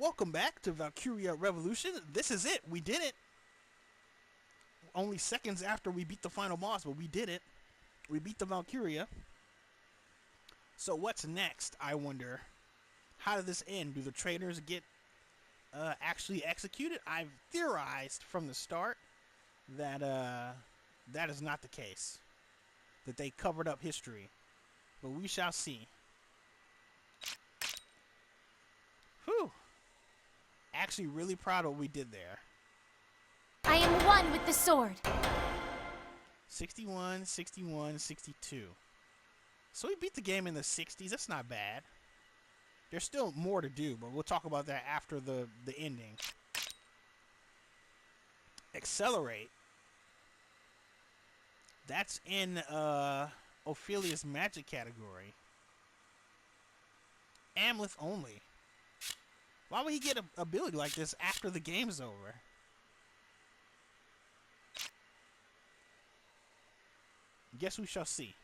Welcome back to Valkyria Revolution. This is it. We did it. Only seconds after we beat the final boss, but we did it. We beat the Valkyria. So what's next, I wonder? How did this end? Do the traitors get actually executed? I've theorized from the start that that is not the case. That they covered up history. But we shall see. Whew. Actually really proud of what we did there. I am one with the sword. 61, 61, 62. So we beat the game in the 60s. That's not bad. There's still more to do, but we'll talk about that after the ending. Accelerate. That's in Ophelia's magic category. Amulet only. Why would he get an ability like this after the game's over? Guess we shall see.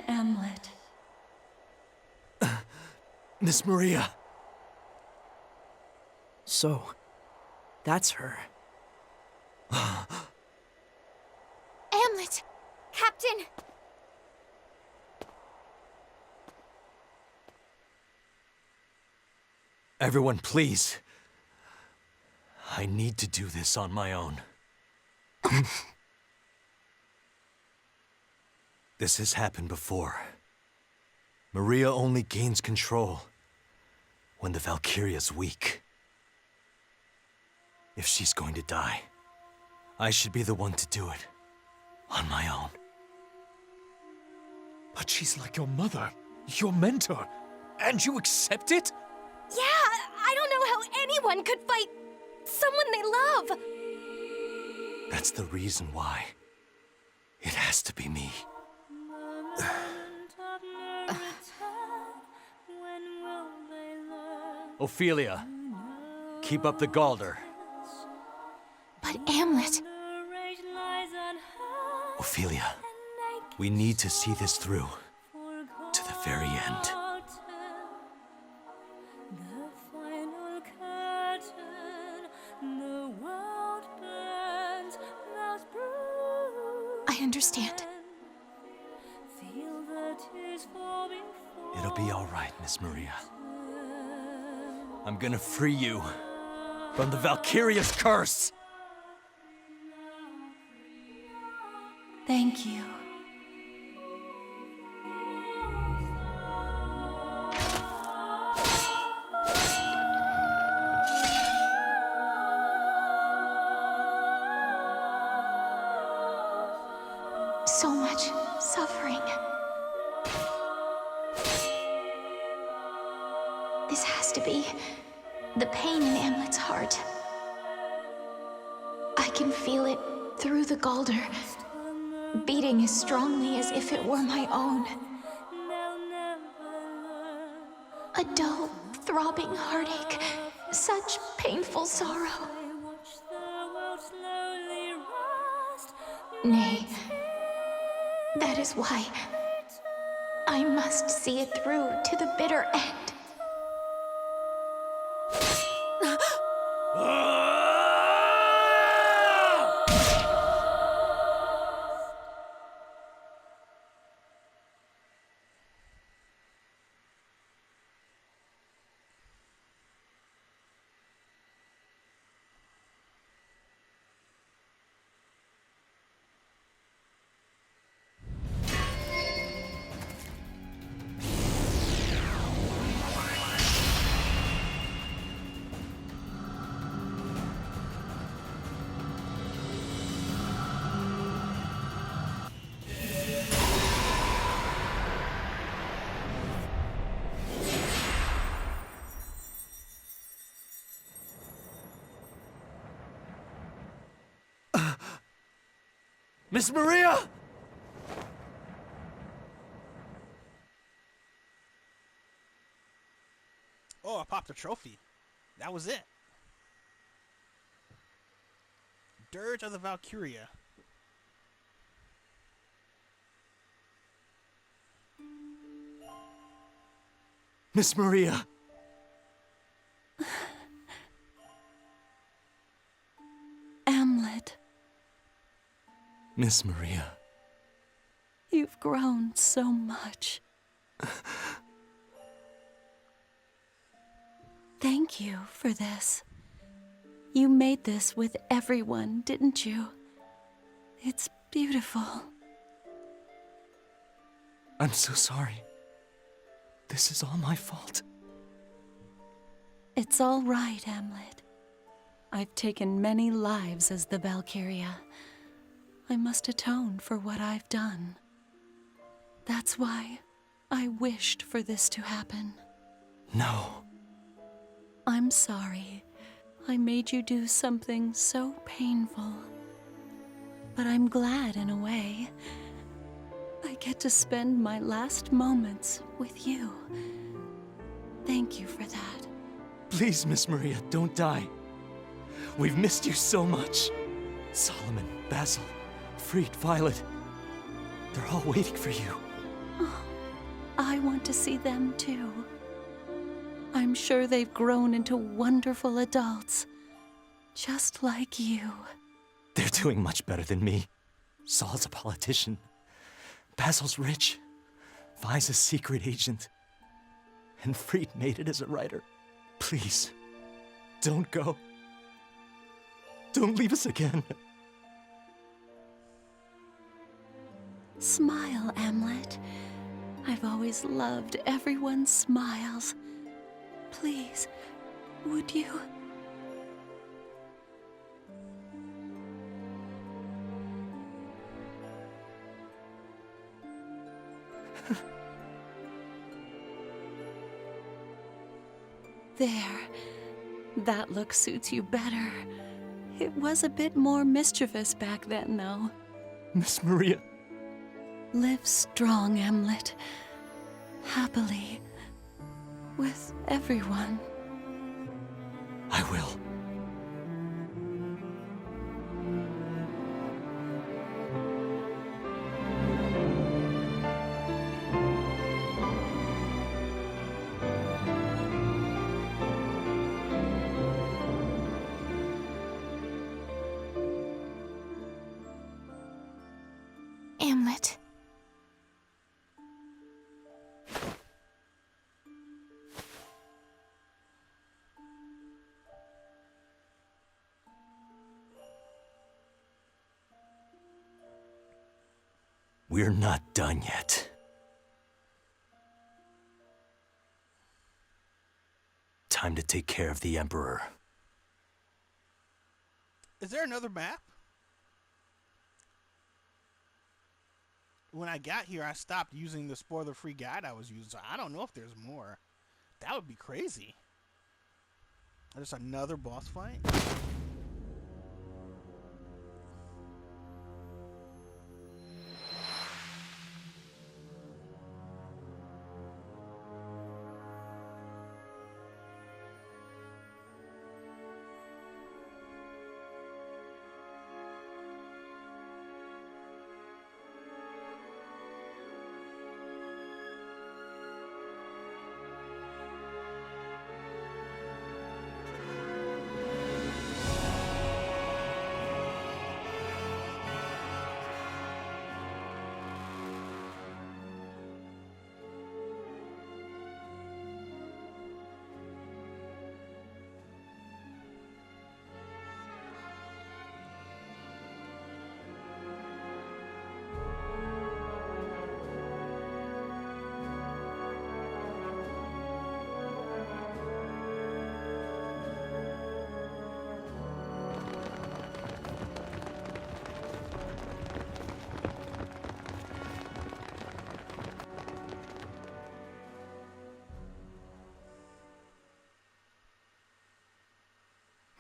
Amulet. Miss Maria. So, that's her. Amulet! Captain! Everyone, please. I need to do this on my own. This has happened before. Maria only gains control when the Valkyria's weak. If she's going to die, I should be the one to do it on my own. But she's like your mother, your mentor, and you accept it? Yeah, I don't know how anyone could fight someone they love. That's the reason why. It has to be me. Ophelia, keep up the Galder. But Amulet... Ophelia, we need to see this through to the very end. I understand. It'll be all right, Miss Maria. I'm gonna free you from the Valkyria's curse! Thank you. So much suffering. This has to be the pain in Amulet's heart. I can feel it through the Galder, beating as strongly as if it were my own. A dull, throbbing heartache, such painful sorrow. Nay, that is why I must see it through to the bitter end. Miss Maria! Oh, I popped a trophy. That was it. Dirge of the Valkyria. Miss Maria! Hamlet, Miss Maria. you've grown so much. Thank you for this. You made this with everyone, didn't you? It's beautiful. I'm so sorry. This is all my fault. It's all right, Hamlet. I've taken many lives as the Valkyria. I must atone for what I've done. That's why I wished for this to happen. No. I'm sorry. I made you do something so painful. But I'm glad in a way. I get to spend my last moments with you. Thank you for that. Please, Miss Maria, don't die. We've missed you so much. Solomon, Basil, Fried, Violet. They're all waiting for you. I want to see them too. I'm sure they've grown into wonderful adults. Just like you. They're doing much better than me. Saul's a politician. Basil's rich. Vi's a secret agent. And Fried made it as a writer. Please, don't go. Don't leave us again. Smile, Hamlet. I've always loved everyone's smiles. Please, would you? There. That look suits you better. It was a bit more mischievous back then, though. Miss Maria. Live strong, Hamlet. Happily. With everyone. I will. Hamlet. We're not done yet. Time to take care of the Emperor. Is there another map? When I got here, I stopped using the spoiler-free guide I was using, so I don't know if there's more. That would be crazy. There's another boss fight?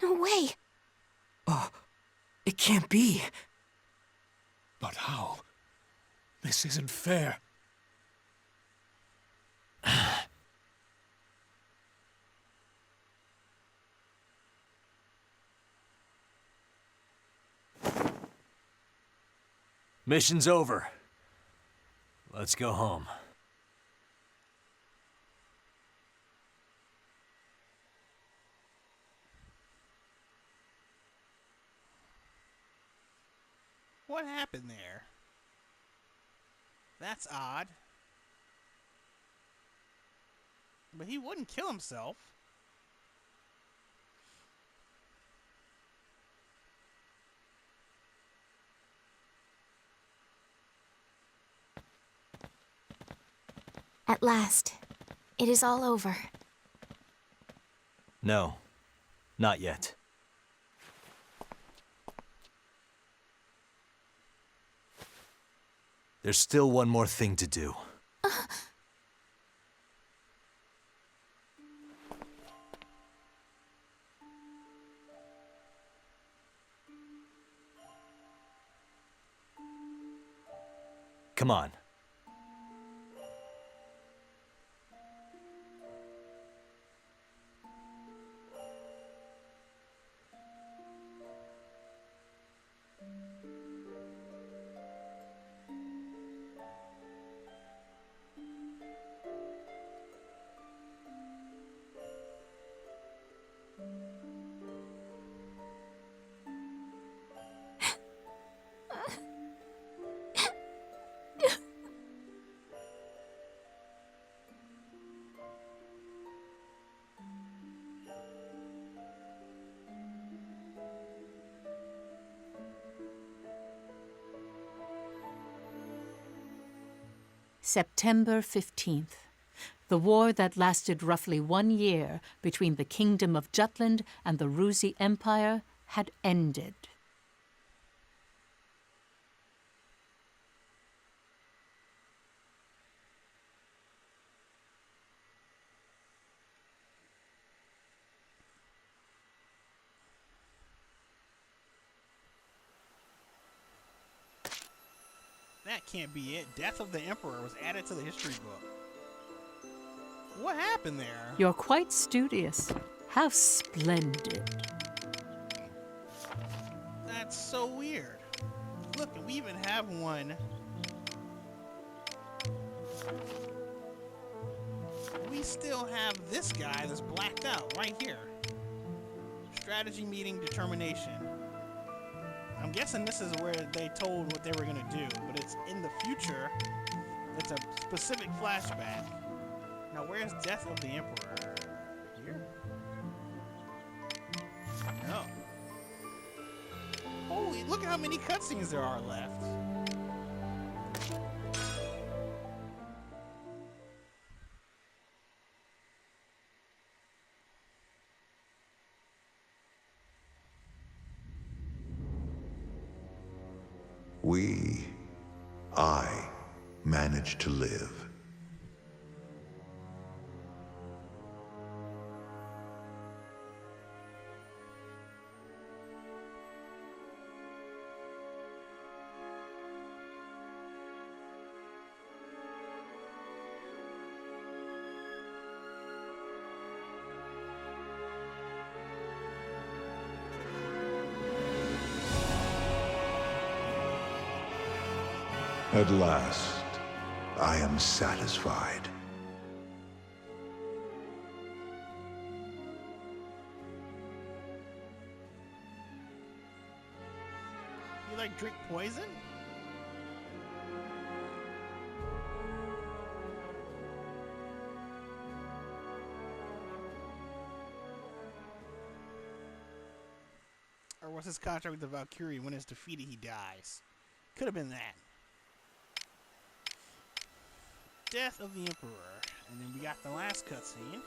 No way! It can't be. But how? This isn't fair. Mission's over. Let's go home. What happened there? That's odd. But he wouldn't kill himself. At last, it is all over. No, not yet. There's still one more thing to do. Come on. September 15th. The war that lasted roughly 1 year between the Kingdom of Jutland and the Ruzi Empire had ended. That can't be it. Death of the Emperor was added to the history book. What happened there? You're quite studious. How splendid. That's so weird. Look, we even have one. We still have this guy that's blacked out right here. Strategy meeting determination. I'm guessing this is where they told what they were going to do, but it's in the future. It's a specific flashback. Now, where's Death of the Emperor? Here? No. Holy, look at how many cutscenes there are left. I managed to live. At last, I am satisfied. You like drink poison? Or was his contract with the Valkyria when it's defeated he dies? Could have been that. Death of the Emperor. And then we got the last cutscene.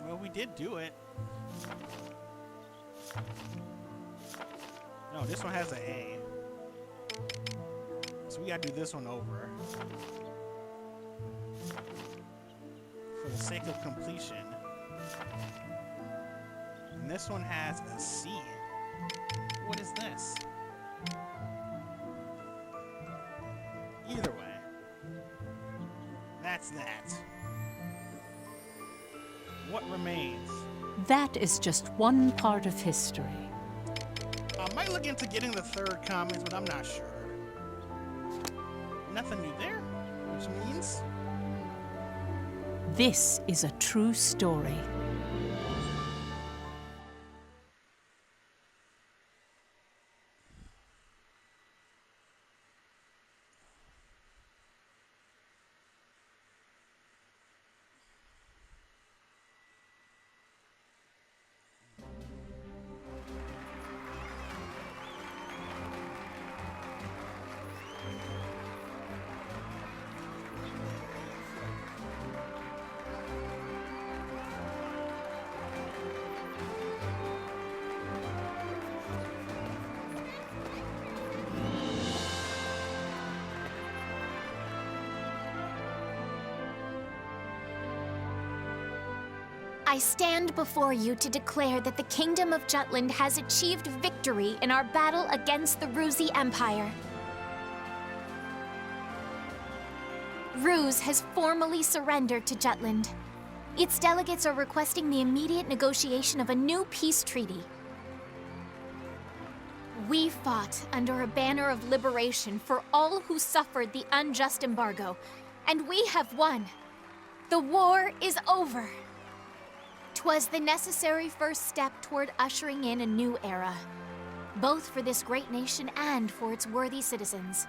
Well, we did do it. No, this one has an A. So we gotta do this one over. For the sake of completion. And this one has a C. What is this? Either way. That's that. remains. That is just one part of history. I might look into getting the third comics, but I'm not sure. Nothing new there, which means This is a true story. I stand before you to declare that the Kingdom of Jutland has achieved victory in our battle against the Ruzi Empire. Ruse has formally surrendered to Jutland. Its delegates are requesting the immediate negotiation of a new peace treaty. We fought under a banner of liberation for all who suffered the unjust embargo, and we have won. The war is over. 'Twas the necessary first step toward ushering in a new era, both for this great nation and for its worthy citizens.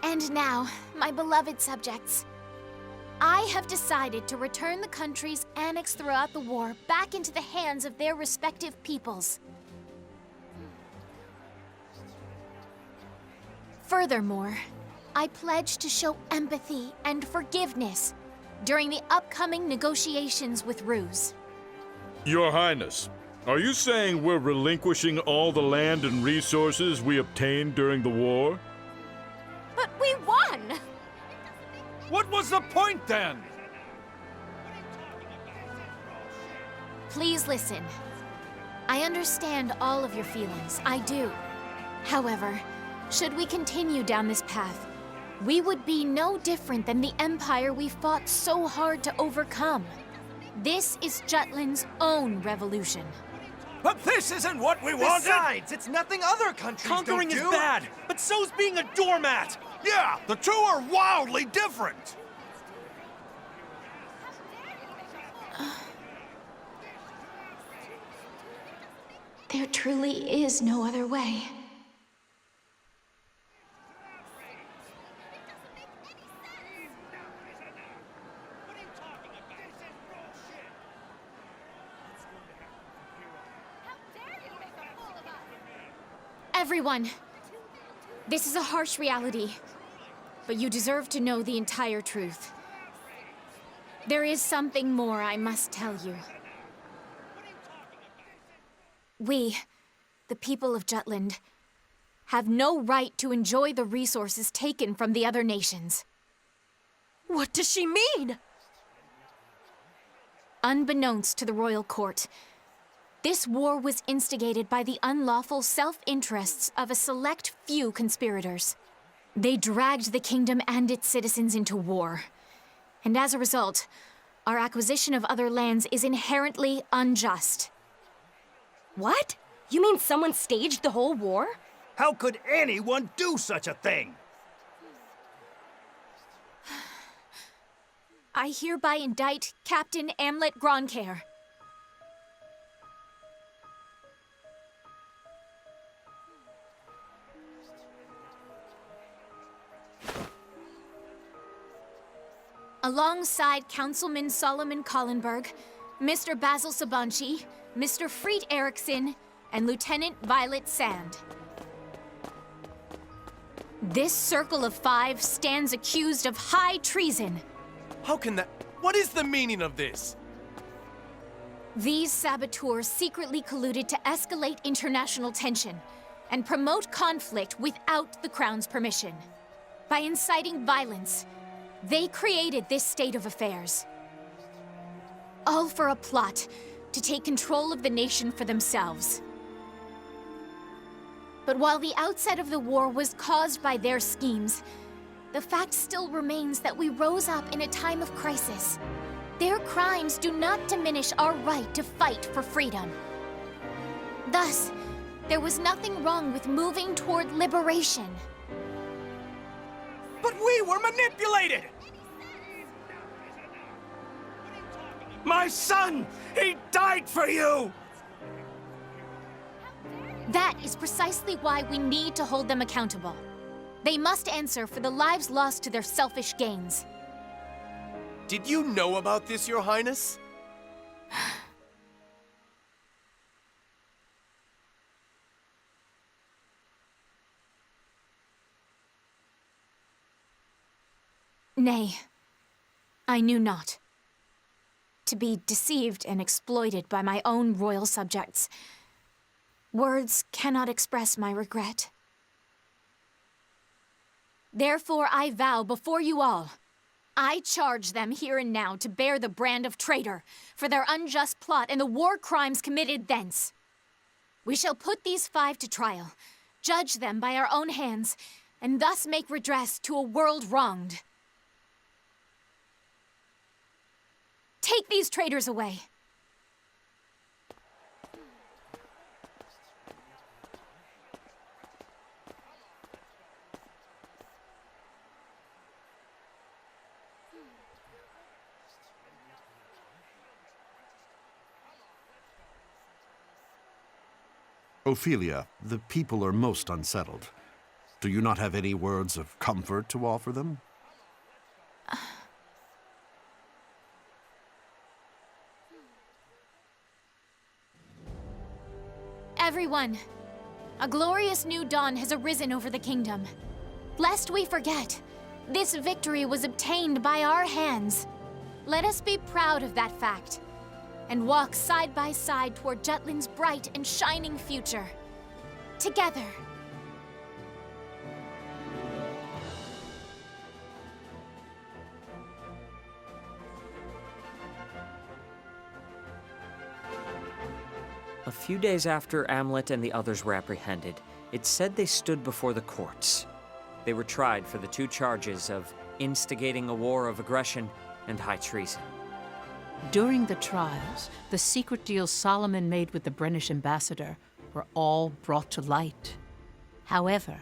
And now, my beloved subjects, I have decided to return the countries annexed throughout the war back into the hands of their respective peoples. Furthermore, I pledge to show empathy and forgiveness during the upcoming negotiations with Ruse. Your Highness, are you saying we're relinquishing all the land and resources we obtained during the war? But we won! What was the point then? Please listen. I understand all of your feelings, I do. However, should we continue down this path, we would be no different than the Empire we fought so hard to overcome. This is Jutland's own revolution. But this isn't what we wanted! Besides, it's nothing other countries Conquering don't is do. bad, but so's being a doormat! Yeah, the two are wildly different. There truly is no other way. Everyone, this is a harsh reality, but you deserve to know the entire truth. There is something more I must tell you. We, the people of Jutland, have no right to enjoy the resources taken from the other nations. What does she mean? Unbeknownst to the royal court, this war was instigated by the unlawful self-interests of a select few conspirators. They dragged the kingdom and its citizens into war. And as a result, our acquisition of other lands is inherently unjust. What? You mean someone staged the whole war? How could anyone do such a thing? I hereby indict Captain Amlet Groncare. Alongside Councilman Solomon Collenberg, Mr. Basil Sabanchi, Mr. Freet Erickson, and Lieutenant Violet Sand. This circle of 5 stands accused of high treason. How can that... What is the meaning of this? These saboteurs secretly colluded to escalate international tension and promote conflict without the Crown's permission. By inciting violence, they created this state of affairs. All for a plot to take control of the nation for themselves. But while the outset of the war was caused by their schemes, the fact still remains that we rose up in a time of crisis. Their crimes do not diminish our right to fight for freedom. Thus, there was nothing wrong with moving toward liberation. But we were manipulated! My son! He died for you! That is precisely why we need to hold them accountable. They must answer for the lives lost to their selfish gains. Did you know about this, Your Highness? Nay, I knew not. To be deceived and exploited by my own royal subjects. Words cannot express my regret. Therefore I vow before you all, I charge them here and now to bear the brand of traitor for their unjust plot and the war crimes committed thence. We shall put these 5 to trial, judge them by our own hands, and thus make redress to a world wronged. Take these traitors away. Ophelia, the people are most unsettled. Do you not have any words of comfort to offer them? Everyone, a glorious new dawn has arisen over the kingdom. Lest we forget, this victory was obtained by our hands. Let us be proud of that fact, and walk side by side toward Jutland's bright and shining future. Together. A few days after Amlet and the others were apprehended, it said they stood before the courts. They were tried for the 2 charges of instigating a war of aggression and high treason. During the trials, the secret deals Solomon made with the British ambassador were all brought to light. However,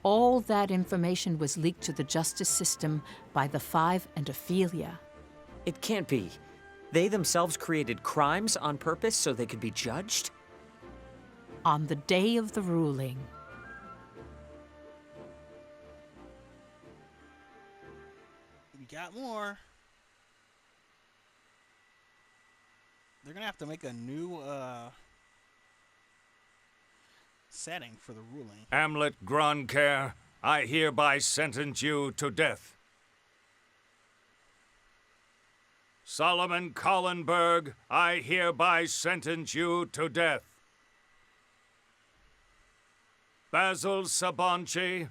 all that information was leaked to the justice system by the 5 and Ophelia. It can't be. They themselves created crimes on purpose so they could be judged? On the day of the ruling. We got more. They're gonna have to make a new setting for the ruling. Amlet Groncaer, I hereby sentence you to death. Solomon Collenberg, I hereby sentence you to death. Basil Sabonchi,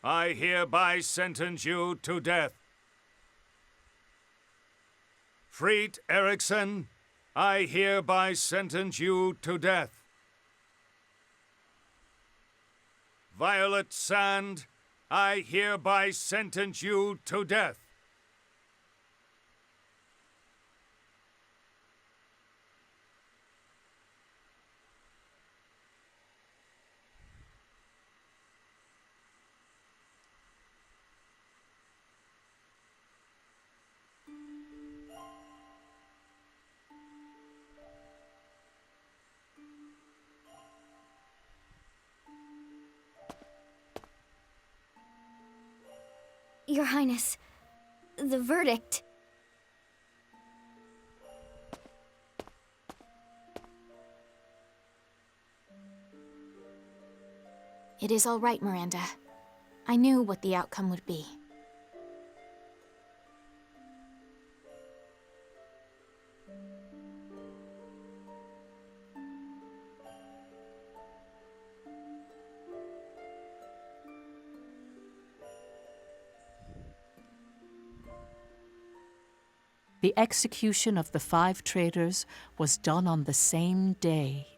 I hereby sentence you to death. Freet Eriksson, I hereby sentence you to death. Violet Sand, I hereby sentence you to death. Your Highness, the verdict. It is all right, Miranda. I knew what the outcome would be. The execution of the 5 traitors was done on the same day.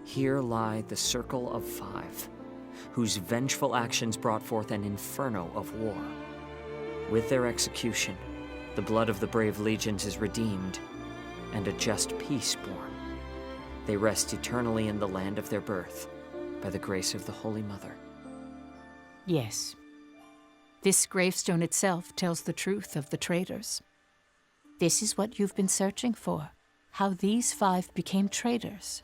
Here lie the Circle of Five, whose vengeful actions brought forth an inferno of war. With their execution, the blood of the brave legions is redeemed, and a just peace born. They rest eternally in the land of their birth, by the grace of the Holy Mother. Yes. This gravestone itself tells the truth of the traitors. This is what you've been searching for, how these 5 became traitors.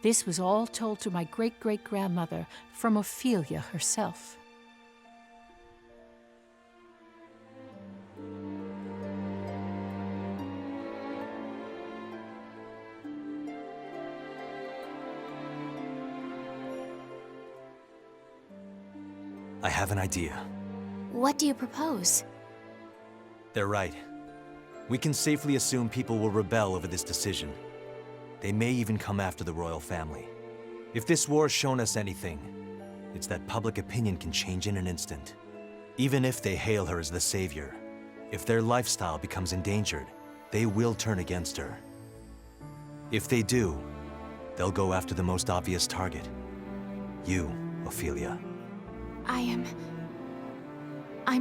This was all told to my great-great-grandmother from Ophelia herself. I have an idea. What do you propose? They're right. We can safely assume people will rebel over this decision. They may even come after the royal family. If this war's shown us anything, it's that public opinion can change in an instant. Even if they hail her as the savior, if their lifestyle becomes endangered, they will turn against her. If they do, they'll go after the most obvious target. You, Ophelia. I'm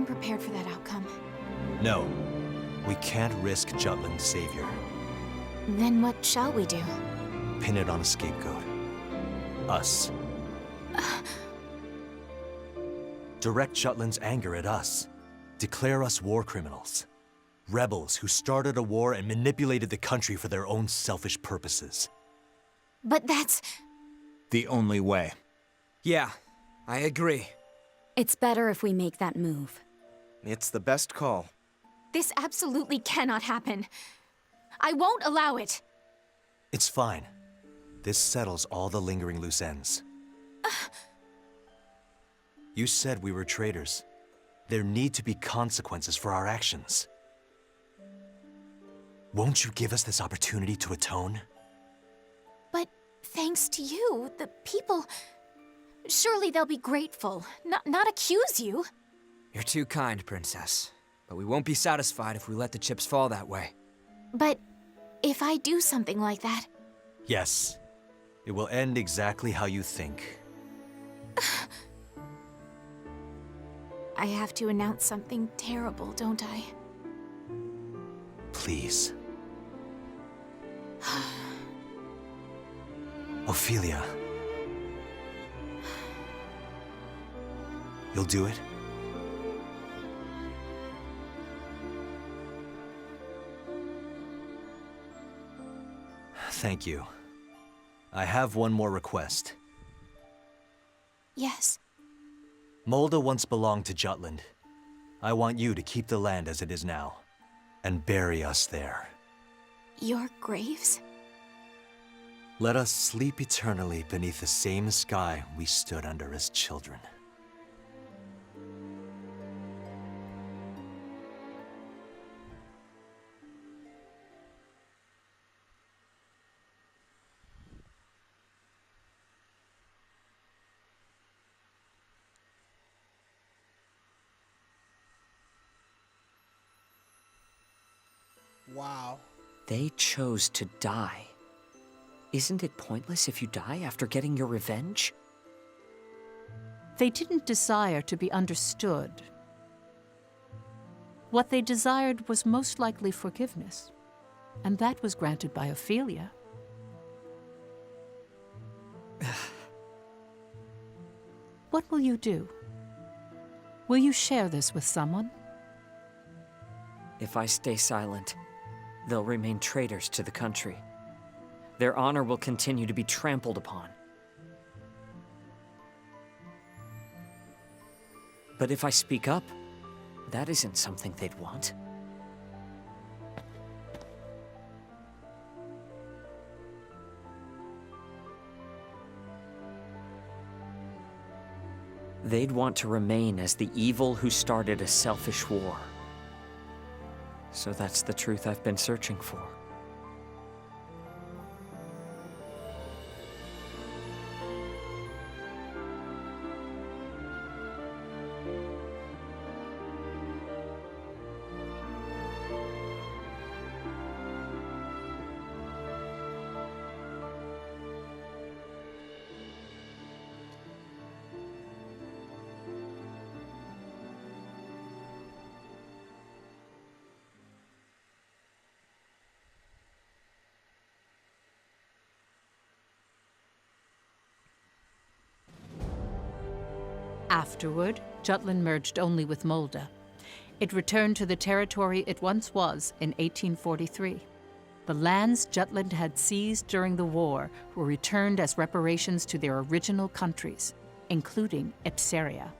prepared for that outcome. No, we can't risk Jutland's savior. Then what shall we do? Pin it on a scapegoat. Us. Direct Jutland's anger at us. Declare us war criminals. Rebels who started a war and manipulated the country for their own selfish purposes. But that's... the only way. Yeah, I agree. It's better if we make that move. It's the best call. This absolutely cannot happen. I won't allow it. It's fine. This settles all the lingering loose ends. You said we were traitors. There need to be consequences for our actions. Won't you give us this opportunity to atone? But thanks to you, the people... Surely they'll be grateful, not accuse you. You're too kind, Princess. But we won't be satisfied if we let the chips fall that way. But if I do something like that... Yes. It will end exactly how you think. I have to announce something terrible, don't I? Please. Ophelia. You'll do it? Thank you. I have one more request. Yes. Molda once belonged to Jutland. I want you to keep the land as it is now, and bury us there. Your graves? Let us sleep eternally beneath the same sky we stood under as children. Wow. They chose to die. Isn't it pointless if you die after getting your revenge? They didn't desire to be understood. What they desired was most likely forgiveness, and that was granted by Ophelia. What will you do? Will you share this with someone? If I stay silent, they'll remain traitors to the country. Their honor will continue to be trampled upon. But if I speak up, that isn't something they'd want. They'd want to remain as the evil who started a selfish war. So that's the truth I've been searching for. Afterward, Jutland merged only with Molde. It returned to the territory it once was in 1843. The lands Jutland had seized during the war were returned as reparations to their original countries, including Ipseria.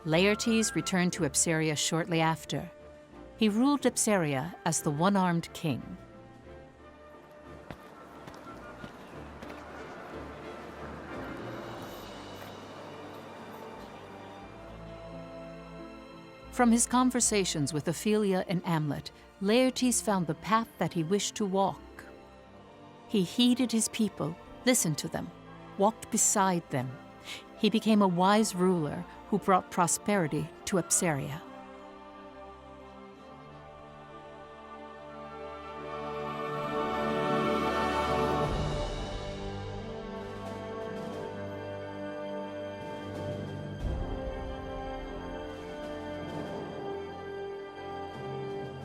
Laertes returned to Ipseria shortly after. He ruled Ipseria as the one-armed king. From his conversations with Ophelia and Amlet, Laertes found the path that he wished to walk. He heeded his people, listened to them, walked beside them. He became a wise ruler who brought prosperity to Ipseria.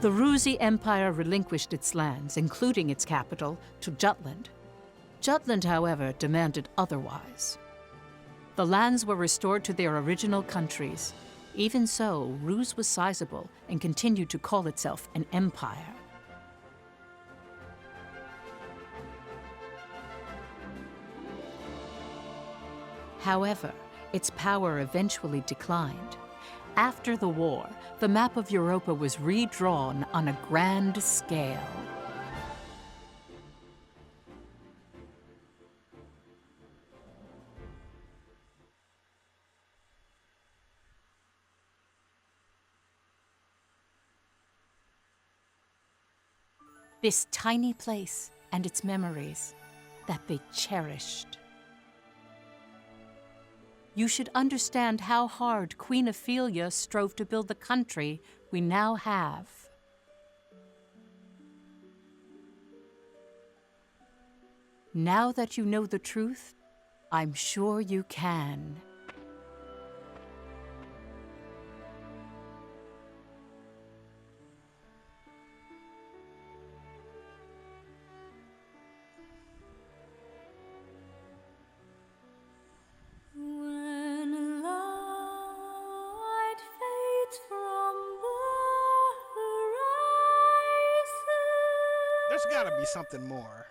The Rusi Empire relinquished its lands, including its capital, to Jutland. Jutland, however, demanded otherwise. The lands were restored to their original countries. Even so, Rus was sizable and continued to call itself an empire. However, its power eventually declined. After the war, the map of Europa was redrawn on a grand scale. This tiny place and its memories that they cherished. You should understand how hard Queen Ophelia strove to build the country we now have. Now that you know the truth, I'm sure you can. There's gotta be something more.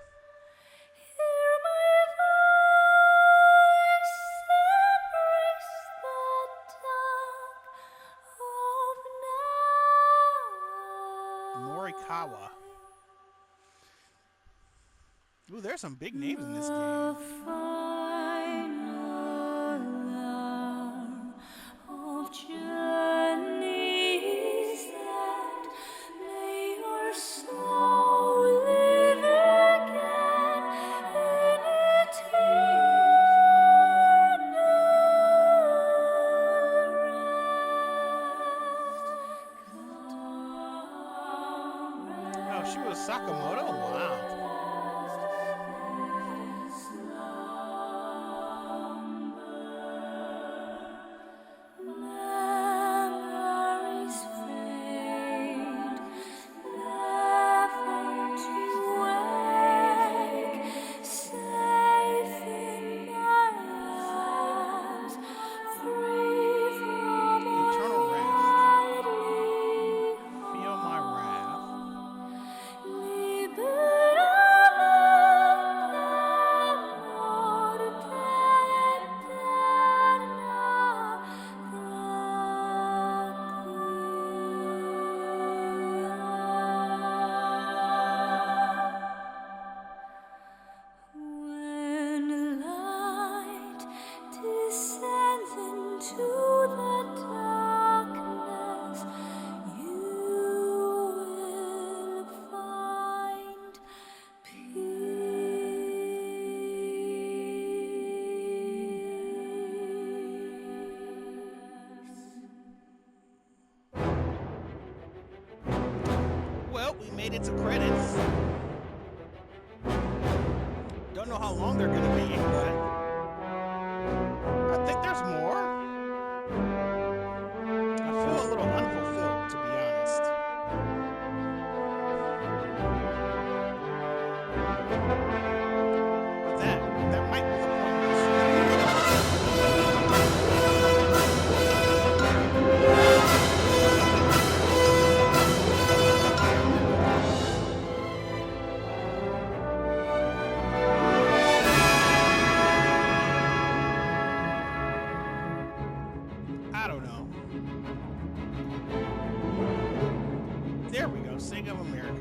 Morikawa. Ooh, there's some big names in this game. She was Sakamoto? Wow. Eternal rest. Feel my wrath. get to credits. Don't know how long they're gonna be, but I think there's more. I feel a little unfulfilled, to be honest. But that might be the point. I don't know. There we go, Sing of America.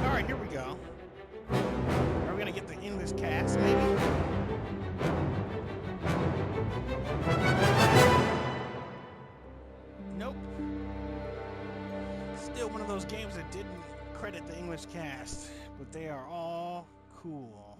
Alright, here we go. Are we gonna get the English cast, maybe? Nope. Still one of those games that didn't credit the English cast, but they are all cool.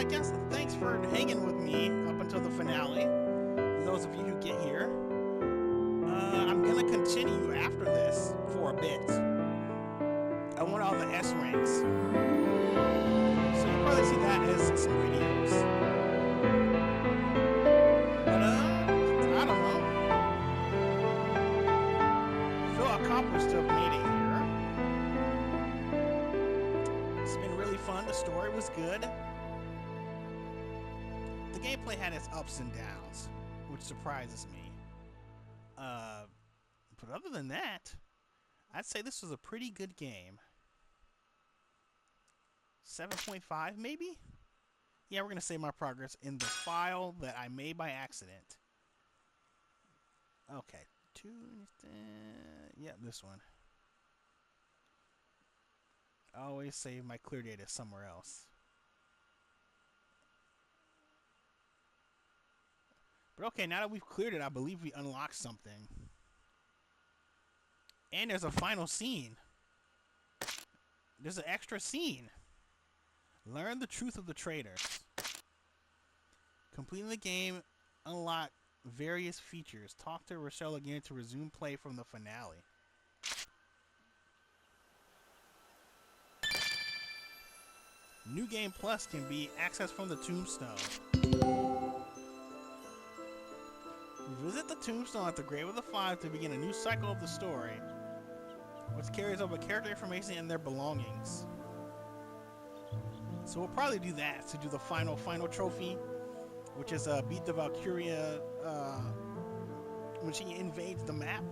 guess thanks for hanging with me up until the finale. For those of you who get here, I'm gonna continue after this for a bit. I want all the S ranks, so you'll probably see that as some videos. But I don't know. Feel accomplished to have made it here. It's been really fun. The story was good. The gameplay had its ups and downs, which surprises me. But other than that, I'd say this was a pretty good game. 7.5 maybe? Yeah, we're going to save my progress in the file that I made by accident. Okay. Yeah, this one. I always save my clear data somewhere else. But okay, now that we've cleared it, I believe we unlocked something. And there's a final scene. There's an extra scene. Learn the truth of the traitors. Completing the game, unlock various features. Talk to Rochelle again to resume play from the finale. New Game Plus can be accessed from the tombstone. Visit the tombstone at the Grave of the Five to begin a new cycle of the story, which carries over character information and their belongings. So we'll probably do that to do the final trophy, which is beat the Valkyria when she invades the map.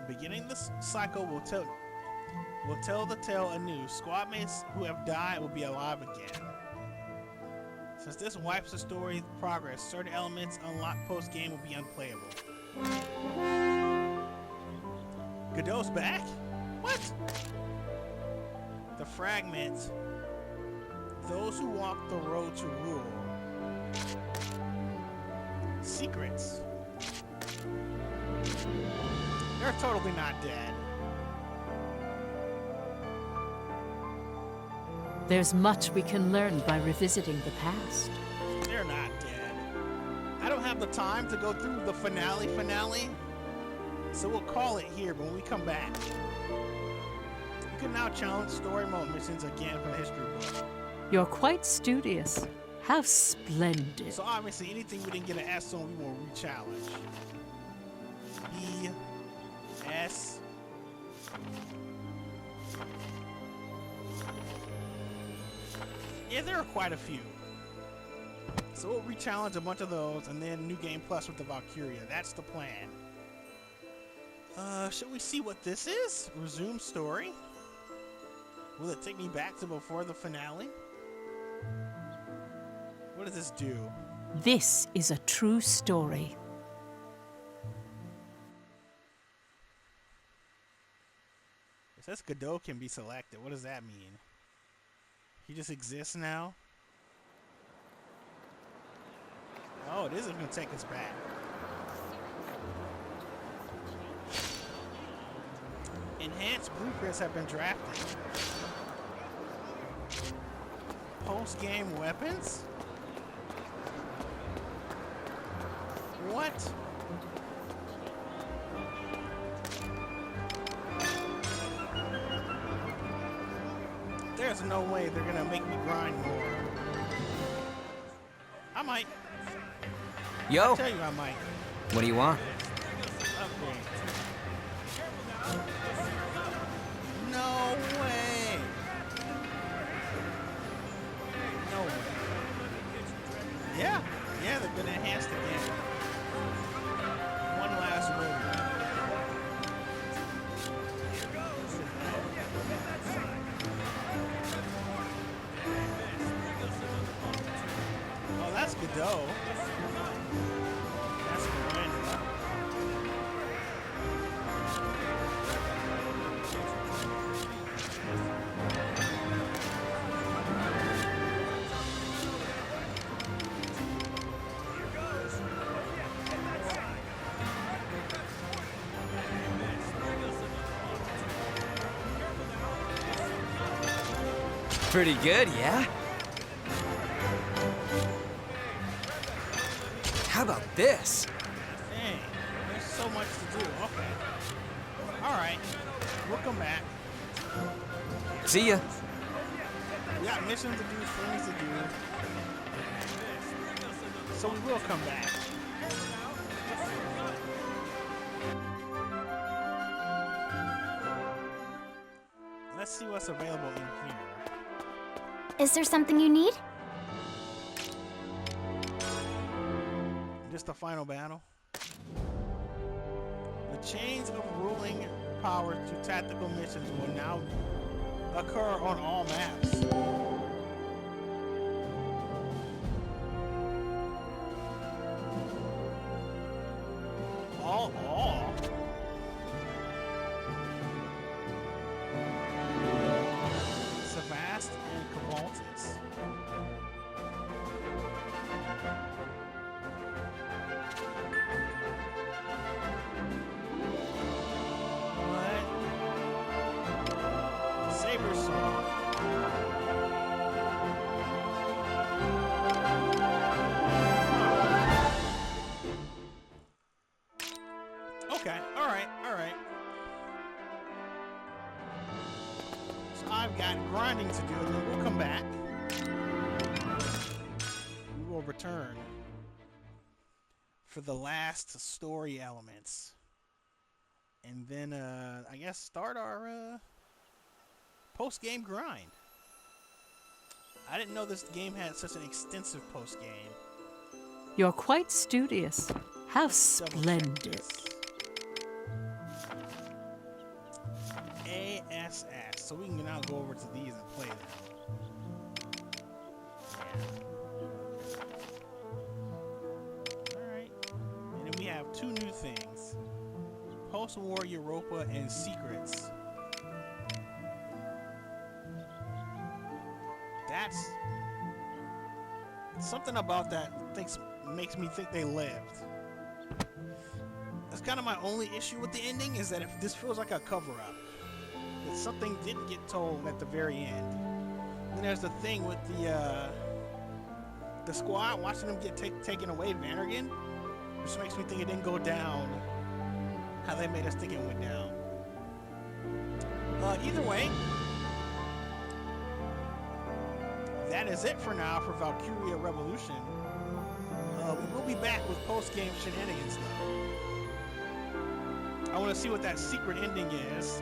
Beginning this cycle will tell the tale anew. Squadmates who have died will be alive again. Since this wipes the story progress, certain elements unlocked post-game will be unplayable. Godot's back? What? The fragment. Those who walk the road to rule. Secrets. They're totally not dead. There's much we can learn by revisiting the past. They're not dead. I don't have the time to go through the finale, so we'll call it here when we come back. You can now challenge story mode missions again from the history book. You're quite studious. How splendid. So obviously anything we didn't get an S on, we will re-challenge. B, S. Yeah, there are quite a few. So we'll re-challenge a bunch of those, and then New Game Plus with the Valkyria. That's the plan. Should we see what this is? Resume story? Will it take me back to before the finale? What does this do? This is a true story. It says Godot can be selected. What does that mean? He just exists now? Oh, this is going to take us back. Enhanced blueprints have been drafted. Post-game weapons? What? There's no way they're gonna make me grind more. I might. Yo! I'll tell you I might. What do you want? Upgrade. No way! No way. Yeah, they've been enhanced again. One last move. Oh, that's Godot. That's Miranda. Pretty good, yeah? How about this? Dang, there's so much to do. Okay. Alright. We'll come back. See ya. We got missions to do, things to do. So we will come back. Let's see what's available in here. Is there something you need? Just a final battle. The chains of ruling power to tactical missions will now occur on all maps. All. Savast and Cabaltus. Saber Song. Okay, alright. So I've got grinding to do, and then we'll come back. We will return for the last story elements. And then, I guess, start our, post-game grind. I didn't know this game had such an extensive post-game. You're quite studious. How splendid. ASS. So we can now go over to these and play them. Yeah. Alright. And then we have two new things. Post-war Europa and Secrets. That's something about that makes me think they lived. That's kind of my only issue with the ending, is that if this feels like a cover-up, that something didn't get told at the very end. Then there's the thing with the squad, watching them get taken away, Vannergan, which makes me think it didn't go down how they made us think it went down. Either way, that is it for now for Valkyria Revolution. We will be back with post-game shenanigans though. I want to see what that secret ending is.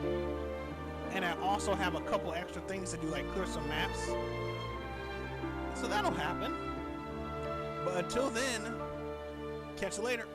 And I also have a couple extra things to do, like clear some maps. So that'll happen. But until then, catch you later.